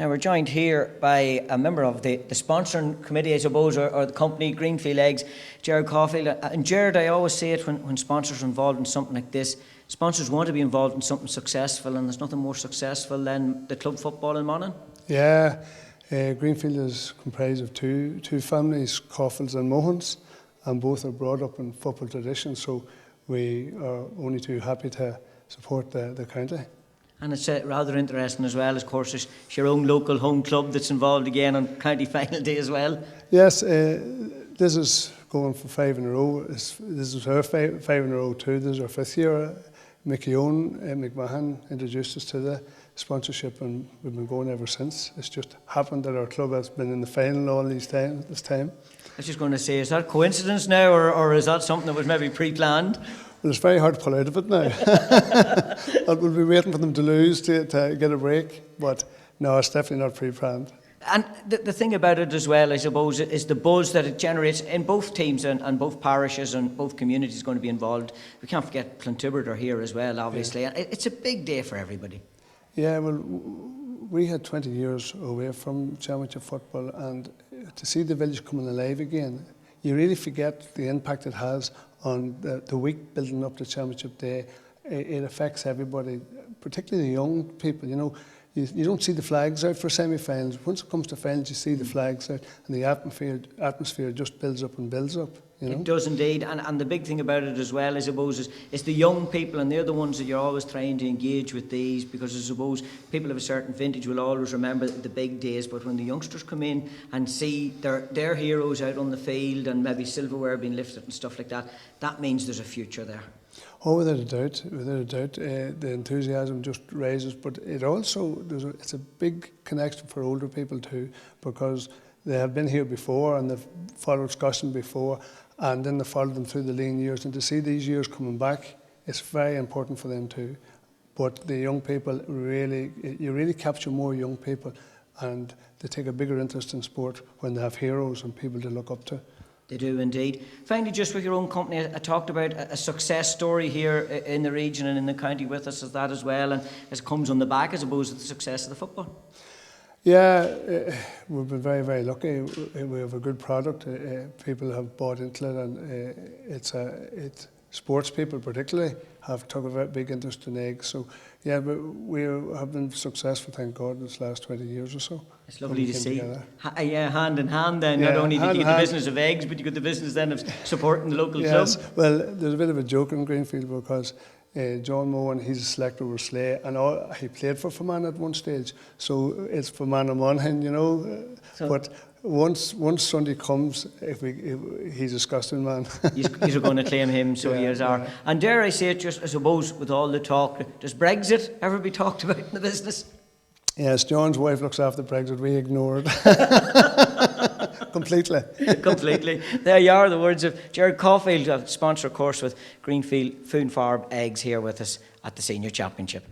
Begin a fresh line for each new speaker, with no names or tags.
Now we're joined here by a member of the sponsoring committee, I suppose, or the company, Greenfield Eggs, Gerard Caulfield. And Gerard, I always say it when sponsors are involved in something like this, sponsors want to be involved in something successful, and there's nothing more successful than the club football in Monaghan.
Yeah, Greenfield is comprised of two families, Caulfields and Mohans, and both are brought up in football tradition, so we are only too happy to support the county. And
it's rather interesting as well, of course, it's your own local home club that's involved again on county final day as well.
Yes, this is going for 5 in a row. This is our five in a row too. This is our 5th year. Mickey Owen McMahon introduced us to the sponsorship, and we've been going ever since. It's just happened that our club has been in the final all this time. I
was just going to say, is that coincidence now, or is that something that was maybe pre-planned?
Well, it's very hard to pull out of it now. We'll be waiting for them to lose to get a break, but no, it's definitely not pre-planned.
And the thing about it as well, I suppose, is the buzz that it generates in both teams and both parishes and both communities going to be involved. We can't forget Clontibbert are here as well, obviously. Yeah. It's a big day for everybody.
Yeah, well, we had 20 years away from championship football, and to see the village coming alive again, you really forget the impact it has on the week building up to championship day. It affects everybody, particularly the young people. You know, you don't see the flags out for semi-finals. Once it comes to finals, you see the flags out, and the atmosphere just builds up and builds up. You know?
It does indeed, and the big thing about it as well, I suppose, is the young people, and they're the ones that you're always trying to engage with these, because I suppose people of a certain vintage will always remember the big days, but when the youngsters come in and see their heroes out on the field and maybe silverware being lifted and stuff like that, that means there's a future there.
Oh, without a doubt, the enthusiasm just rises, but it also, it's a big connection for older people too, because they have been here before and they've followed Scotland before, and then they followed them through the lean years, and to see these years coming back, it's very important for them too. But the young people you really capture more young people, and they take a bigger interest in sport when they have heroes and people to look up to.
They do indeed. Finally, just with your own company, I talked about a success story here in the region and in the county with us as that as well, and as it comes on the back, I suppose, of the success of the football.
Yeah, we've been very, very lucky. We have a good product. People have bought into it, and sports people particularly have took a very big interest in eggs. So yeah, we have been successful, thank God, this last 20 years or so.
It's lovely to see. Yeah, hand in hand then. Yeah, not only did you get the business of eggs, but you got the business then of supporting the local club.
Yes, well, there's a bit of a joke in Greenfield because John Mohan, he's a selector over Slay, and he played for Fermanagh at one stage, so it's Fermanagh Monaghan, you know. But once Sunday comes, he's a Scotland man.
You're going to claim him, so he is our. And dare I say it, just I suppose with all the talk, does Brexit ever be talked about in the business?
Yes, John's wife looks after Brexit. We ignore it. Completely.
Completely. There you are, the words of Gerard Caulfield, a sponsor, of course, with Greenfield Food Farm Eggs here with us at the Senior Championship.